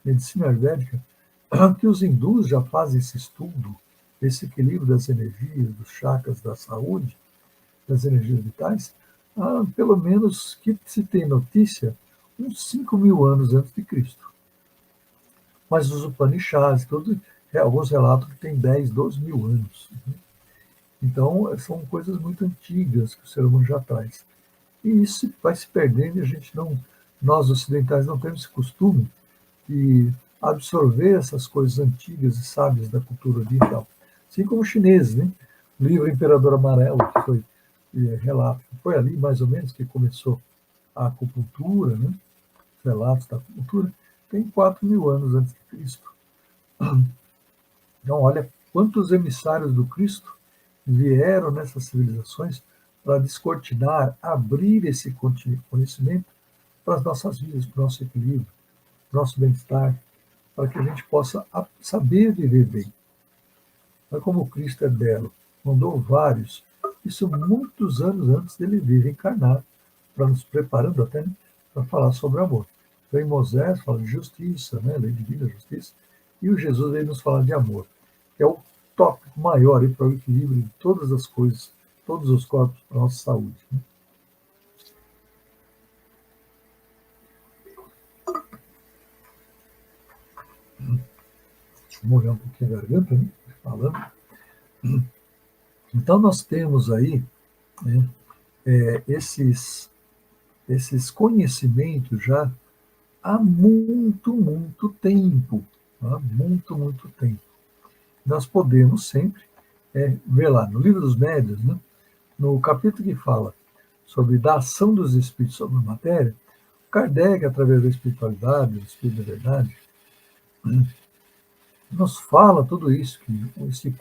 medicina ayurvédica, que os hindus já fazem esse estudo, esse equilíbrio das energias, dos chakras, da saúde, das energias vitais, há pelo menos que se tem notícia, uns 5.000 anos antes de Cristo. Mas os Upanishads, alguns relatos que têm 10, 12 mil anos. Então, são coisas muito antigas que o ser humano já traz. E isso vai se perdendo e nós ocidentais não temos esse costume de absorver essas coisas antigas e sábias da cultura oriental. Assim como os chineses, né? O livro Imperador Amarelo, que foi relato, foi ali mais ou menos que começou a acupuntura, né? Os relatos da acupuntura, tem 4.000 anos antes de Cristo. Então, olha quantos emissários do Cristo vieram nessas civilizações para descortinar, abrir esse conhecimento para as nossas vidas, para o nosso equilíbrio, para o nosso bem-estar, para que a gente possa saber viver bem. Mas como o Cristo é belo, mandou vários, isso muitos anos antes dele vir encarnar, para nos preparando até, né, para falar sobre amor. Então, em Moisés fala de justiça, né, lei divina, justiça, e o Jesus veio nos falar de amor, que é o tópico maior para o equilíbrio de todas as coisas, todos os corpos, para a nossa saúde, né? Deixa eu molhar um pouquinho a garganta, né, falando. Então, nós temos aí, né, esses, esses conhecimentos já há muito, muito tempo. Há muito, muito tempo. Nós podemos sempre ver lá no Livro dos Médiuns, né, no capítulo que fala sobre da ação dos espíritos sobre a matéria, Kardec, através da espiritualidade, do Espírito da Verdade, nos fala tudo isso, que esse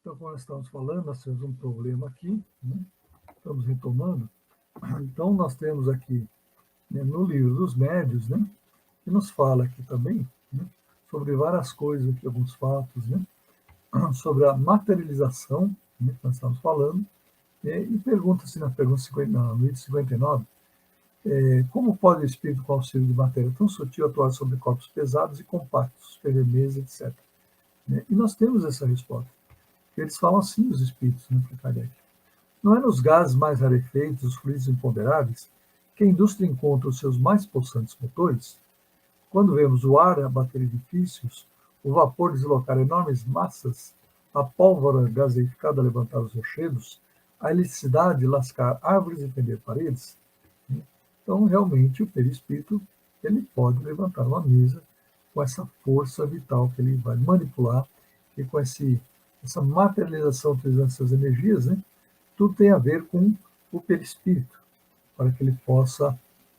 Então, como nós estamos falando, nós temos um problema aqui, né? Estamos retomando. Então, nós temos aqui, né, no livro dos médios, né, que nos fala aqui também, né, sobre várias coisas, aqui, alguns fatos, né, sobre a materialização, né, que nós estamos falando, e pergunta-se na pergunta 50, no item 59, como pode o espírito com auxílio de matéria tão sutil atuar sobre corpos pesados e compactos, PVMs, etc. Né? E nós temos essa resposta. Eles falam assim, os espíritos, né, para Kardec. Não é nos gases mais rarefeitos, os fluidos imponderáveis, que a indústria encontra os seus mais possantes motores? Quando vemos o ar abater edifícios, o vapor deslocar enormes massas, a pólvora gaseificada levantar os rochedos, a eletricidade lascar árvores e fender paredes, né? Então, realmente, o perispírito ele pode levantar uma mesa com essa força vital que ele vai manipular e com essa materialização utilizando essas energias, né? Tudo tem a ver com o perispírito, para que ele possa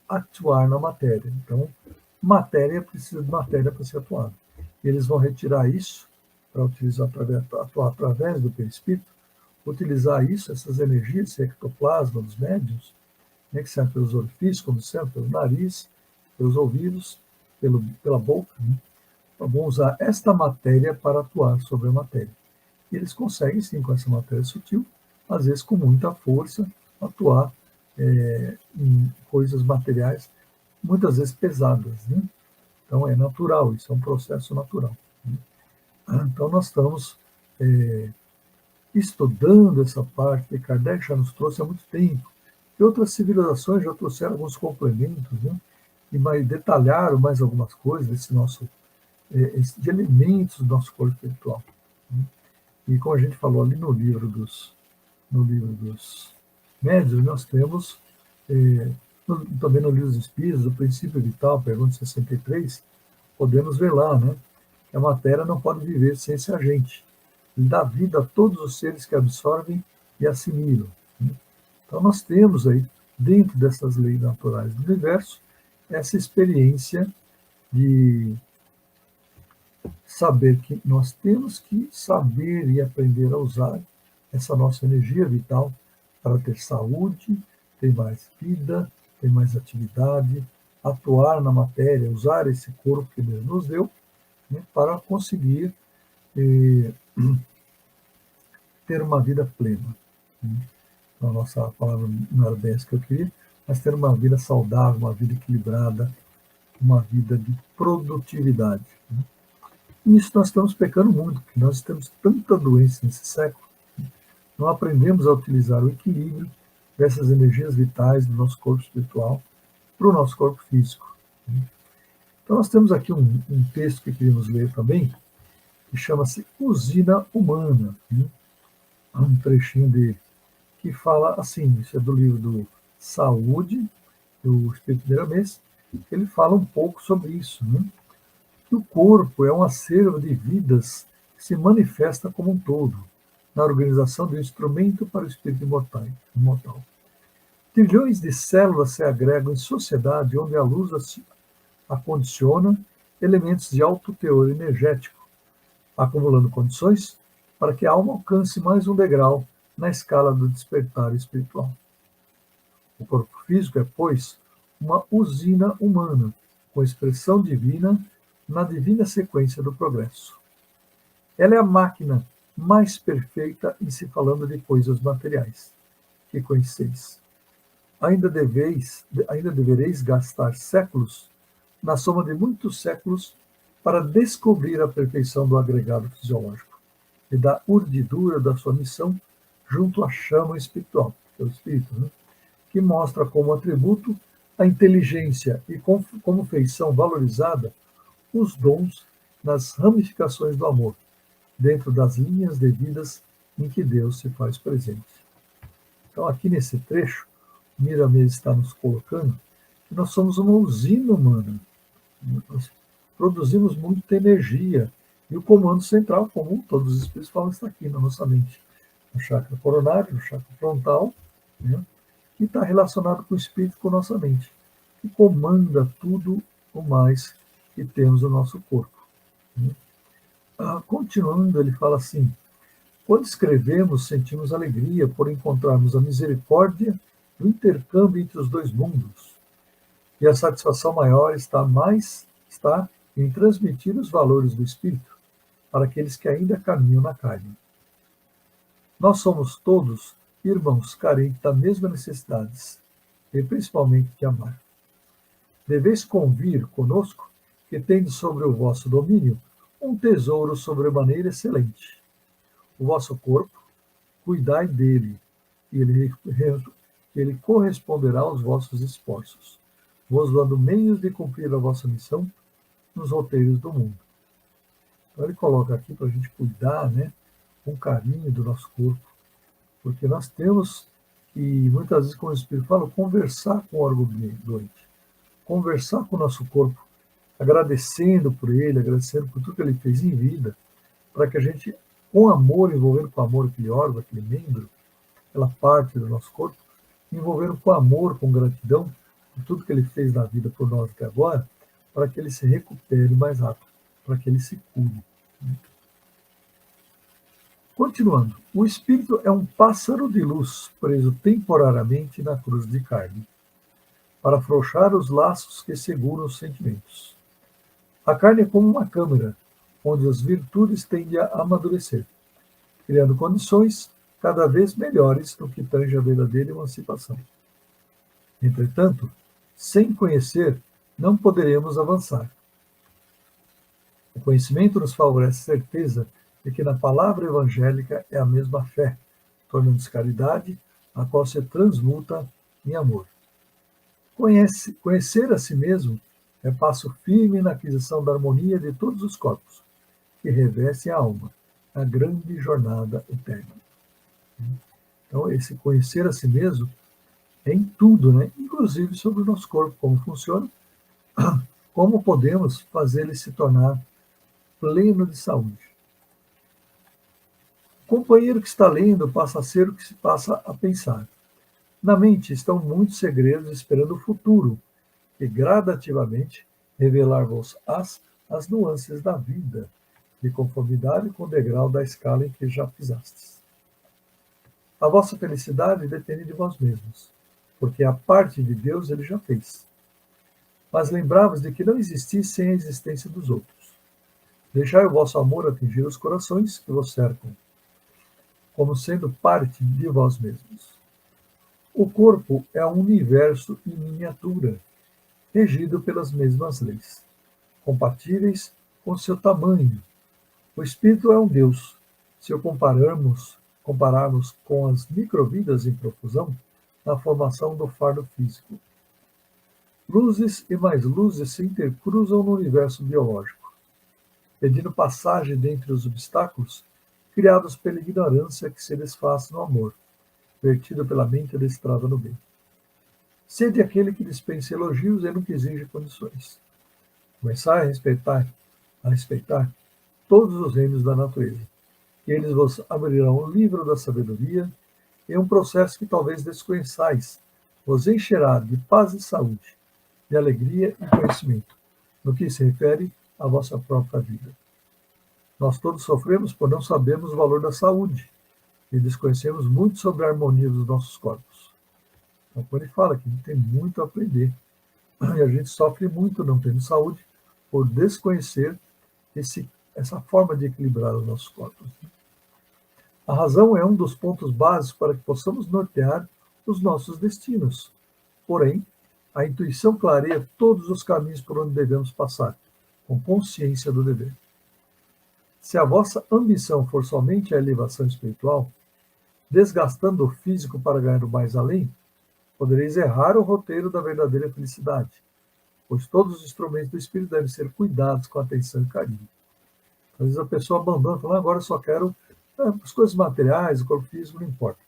atuar na matéria. Então, matéria precisa de matéria para ser atuada. E eles vão retirar isso para atuar através do perispírito, utilizar isso, essas energias, esse ectoplasma dos médiuns, né, que serve pelos orifícios, como serve pelo nariz, pelos ouvidos, pela boca, né? Então, vão usar esta matéria para atuar sobre a matéria. E eles conseguem, sim, com essa matéria sutil, às vezes com muita força, atuar em coisas materiais, muitas vezes pesadas, né? Então, é natural, isso é um processo natural, né? Então, nós estamos estudando essa parte que Kardec já nos trouxe há muito tempo, e outras civilizações já trouxeram alguns complementos, né? E detalharam mais algumas coisas de elementos do nosso corpo espiritual, né? E como a gente falou ali no livro dos médiuns, nós temos, também no livro dos Espíritos, o princípio vital, pergunta 63, podemos ver lá, né, que a matéria não pode viver sem esse agente. Ele dá vida a todos os seres que absorvem e assimilam, né? Então, nós temos aí, dentro dessas leis naturais do universo, essa experiência de saber que nós temos que saber e aprender a usar essa nossa energia vital para ter saúde, ter mais vida, ter mais atividade, atuar na matéria, usar esse corpo que Deus nos deu, né, para conseguir ter uma vida plena, né? A nossa palavra não era bem essa que eu queria, mas ter uma vida saudável, uma vida equilibrada, uma vida de produtividade, né? E isso nós estamos pecando muito, porque nós temos tanta doença nesse século. Não aprendemos a utilizar o equilíbrio dessas energias vitais do nosso corpo espiritual para o nosso corpo físico, né? Então, nós temos aqui um texto que queríamos ler também, que chama-se Usina Humana, né? Um trechinho dele, que fala assim, isso é do livro do Saúde, do Espírito Miramês, ele fala um pouco sobre isso, né? Que o corpo é um acervo de vidas que se manifesta como um todo, na organização de um instrumento para o espírito imortal. Trilhões de células se agregam em sociedade onde a luz acondiciona elementos de alto teor energético, acumulando condições para que a alma alcance mais um degrau na escala do despertar espiritual. O corpo físico é, pois, uma usina humana, com expressão divina na divina sequência do progresso. Ela é a máquina mais perfeita em se falando de coisas materiais que conheceis. Ainda devereis gastar séculos, na soma de muitos séculos, para descobrir a perfeição do agregado fisiológico e da urdidura da sua missão junto à chama espiritual, que é o espírito, né? Que mostra como atributo a inteligência e como feição valorizada os dons nas ramificações do amor, dentro das linhas devidas em que Deus se faz presente. Então, aqui nesse trecho, Miramês está nos colocando que nós somos uma usina humana. Nós produzimos muita energia. E o comando central, como todos os espíritos falam, está aqui na nossa mente. No chakra coronário, no chakra frontal, né, que está relacionado com o espírito, com a nossa mente, que comanda tudo o mais que temos no nosso corpo, né? Continuando, ele fala assim: Quando escrevemos, sentimos alegria por encontrarmos a misericórdia do intercâmbio entre os dois mundos. E a satisfação maior está em transmitir os valores do Espírito para aqueles que ainda caminham na carne. Nós somos todos irmãos carentes das mesmas necessidades, e principalmente de amar. Deveis convir conosco, que tendes sobre o vosso domínio um tesouro sobremaneira excelente. O vosso corpo, cuidai dele, e ele corresponderá aos vossos esforços, vos dando meios de cumprir a vossa missão nos roteiros do mundo. Então ele coloca aqui para a gente cuidar, né, com carinho do nosso corpo, porque nós temos que, muitas vezes, como o Espírito fala, conversar com o órgão doente, conversar com o nosso corpo, agradecendo por ele, agradecendo por tudo que ele fez em vida, para que a gente, com amor, envolvendo com amor aquele órgão, aquele membro, aquela parte do nosso corpo, envolvendo com amor, com gratidão, por tudo que ele fez na vida por nós até agora, para que ele se recupere mais rápido, para que ele se cure. Continuando, o espírito é um pássaro de luz preso temporariamente na cruz de carne, para afrouxar os laços que seguram os sentimentos. A carne é como uma câmara, onde as virtudes tendem a amadurecer, criando condições cada vez melhores no que tange a verdadeira emancipação. Entretanto, sem conhecer, não poderemos avançar. O conhecimento nos favorece a certeza de que na palavra evangélica é a mesma fé, tornando-se caridade, a qual se transmuta em amor. Conhecer a si mesmo é passo firme na aquisição da harmonia de todos os corpos, que revestem a alma, na grande jornada eterna. Então, esse conhecer a si mesmo é em tudo, né? Inclusive sobre o nosso corpo, como funciona, como podemos fazer ele se tornar pleno de saúde. O companheiro que está lendo passa a ser o que se passa a pensar. Na mente estão muitos segredos esperando o futuro, e gradativamente revelar-vos as nuances da vida, de conformidade com o degrau da escala em que já pisastes. A vossa felicidade depende de vós mesmos, porque a parte de Deus ele já fez. Mas lembrai-vos de que não existis sem a existência dos outros. Deixai o vosso amor atingir os corações que vos cercam, como sendo parte de vós mesmos. O corpo é um universo em miniatura, regido pelas mesmas leis, compatíveis com seu tamanho. O espírito é um Deus. Se o compararmos com as microvidas em profusão, na formação do fardo físico. Luzes e mais luzes se intercruzam no universo biológico, pedindo passagem dentre os obstáculos criados pela ignorância que se desfaz no amor, vertido pela mente adestrada no bem. Sede aquele que dispensa elogios e nunca exige condições. Começai a respeitar todos os reinos da natureza. Eles vos abrirão o livro da sabedoria em um processo que talvez desconheçais, vos encherá de paz e saúde, de alegria e conhecimento, no que se refere à vossa própria vida. Nós todos sofremos por não sabermos o valor da saúde e desconhecemos muito sobre a harmonia dos nossos corpos. Então, quando ele fala que a gente tem muito a aprender, e a gente sofre muito não tendo saúde por desconhecer essa forma de equilibrar os nossos corpos. A razão é um dos pontos básicos para que possamos nortear os nossos destinos. Porém, a intuição clareia todos os caminhos por onde devemos passar, com consciência do dever. Se a vossa ambição for somente a elevação espiritual, desgastando o físico para ganhar o mais além, podereis errar o roteiro da verdadeira felicidade, pois todos os instrumentos do espírito devem ser cuidados com atenção e carinho. Às vezes a pessoa abandona e fala, agora eu só quero as coisas materiais, o corpo físico não importa,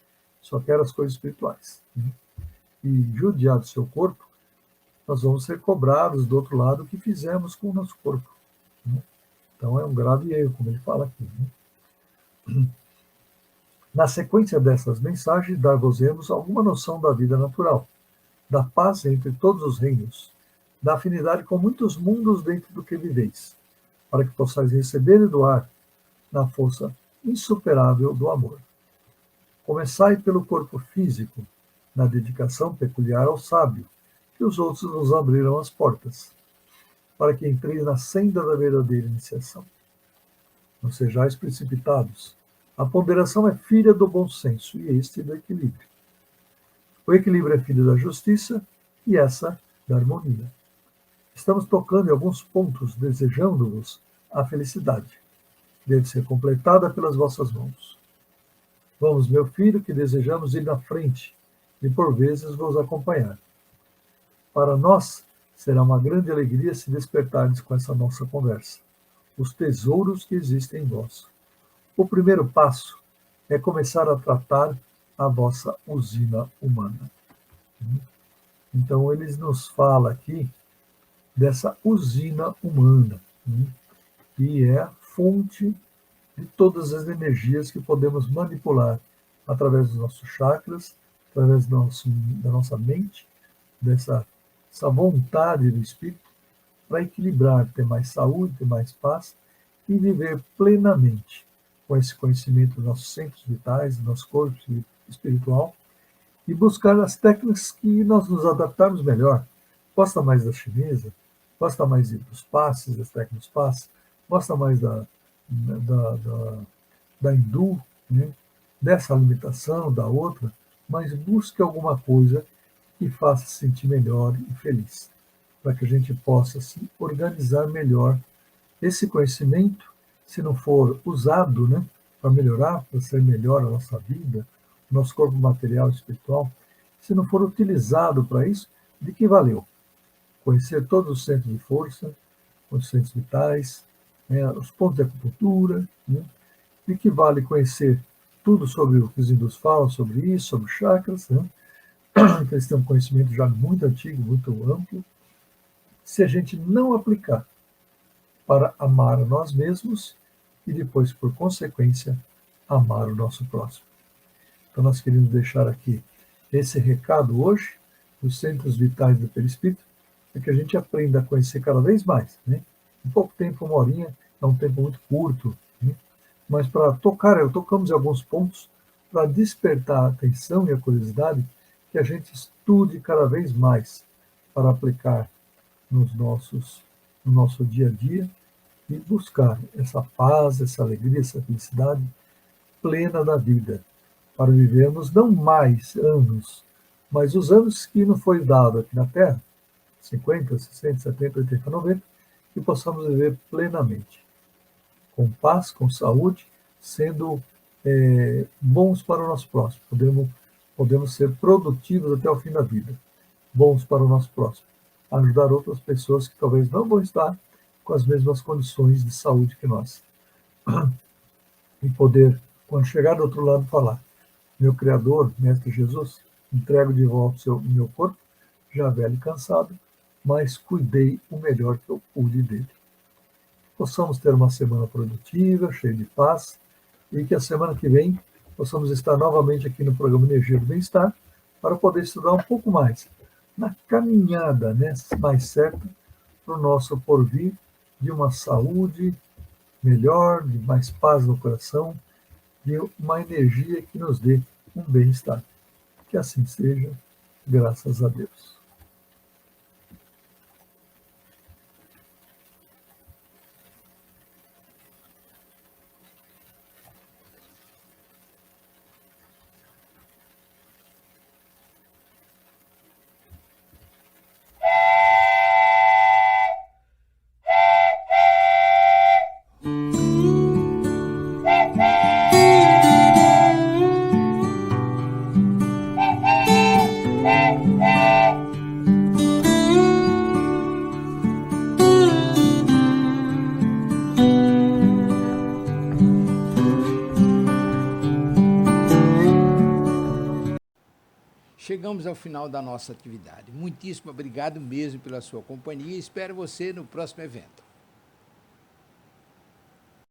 só quero as coisas espirituais. E judiar do seu corpo, nós vamos ser cobrados do outro lado o que fizemos com o nosso corpo. Então é um grave erro, como ele fala aqui. Na sequência dessas mensagens, dar-vos-emos alguma noção da vida natural, da paz entre todos os reinos, da afinidade com muitos mundos dentro do que viveis, para que possais receber e doar, na força insuperável do amor. Começai pelo corpo físico, na dedicação peculiar ao sábio, que os outros nos abriram as portas, para que entreis na senda da verdadeira iniciação. Não sejais precipitados. A ponderação é filha do bom senso e este do equilíbrio. O equilíbrio é filho da justiça e essa da harmonia. Estamos tocando em alguns pontos, desejando-vos a felicidade. Deve ser completada pelas vossas mãos. Vamos, meu filho, que desejamos ir na frente e por vezes vos acompanhar. Para nós, será uma grande alegria se despertardes com essa nossa conversa. Os tesouros que existem em vós. O primeiro passo é começar a tratar a vossa usina humana. Então, eles nos fala aqui dessa usina humana, que é a fonte de todas as energias que podemos manipular através dos nossos chakras, através da nossa mente, essa vontade do espírito, para equilibrar, ter mais saúde, ter mais paz e viver plenamente com esse conhecimento dos nossos centros vitais, do nosso corpo espiritual, e buscar as técnicas que nós nos adaptarmos melhor. Gosta mais da chinesa? Gosta mais dos passes, das técnicas passes? Gosta mais da hindu, né? Dessa limitação, da outra, mas busque alguma coisa que faça se sentir melhor e feliz, para que a gente possa se organizar melhor. Esse conhecimento, se não for usado, né, para melhorar, para ser melhor a nossa vida, o nosso corpo material e espiritual, se não for utilizado para isso, de que valeu? Conhecer todos os centros de força, os centros vitais, né, os pontos de acupuntura, né, de que vale conhecer tudo sobre o que os hindus falam, sobre isso, sobre chakras, né, que eles têm um conhecimento já muito antigo, muito amplo, se a gente não aplicar para amar a nós mesmos e depois, por consequência, amar o nosso próximo. Então, nós queremos deixar aqui esse recado hoje, dos centros vitais do perispírito, para que a gente aprenda a conhecer cada vez mais. Né? Em pouco tempo, 1 horinha, é um tempo muito curto, né? Mas para tocamos em alguns pontos para despertar a atenção e a curiosidade, que a gente estude cada vez mais para aplicar no nosso dia a dia e buscar essa paz, essa alegria, essa felicidade plena da vida, para vivermos não mais anos, mas os anos que não foi dado aqui na Terra, 50, 60, 70, 80, 90, que possamos viver plenamente, com paz, com saúde, sendo bons para o nosso próximo. Podemos ser produtivos até o fim da vida, bons para o nosso próximo, ajudar outras pessoas que talvez não vão estar com as mesmas condições de saúde que nós. E poder, quando chegar do outro lado, falar: meu Criador, Mestre Jesus, entrego de volta o meu corpo, já velho e cansado, mas cuidei o melhor que eu pude dele. Possamos ter uma semana produtiva, cheia de paz, e que a semana que vem possamos estar novamente aqui no programa Energia do Bem-Estar, para poder estudar um pouco mais na caminhada, né, mais certa para o nosso porvir, de uma saúde melhor, de mais paz no coração, de uma energia que nos dê um bem-estar. Que assim seja, graças a Deus. Chegamos ao final da nossa atividade. Muitíssimo obrigado mesmo pela sua companhia e espero você no próximo evento.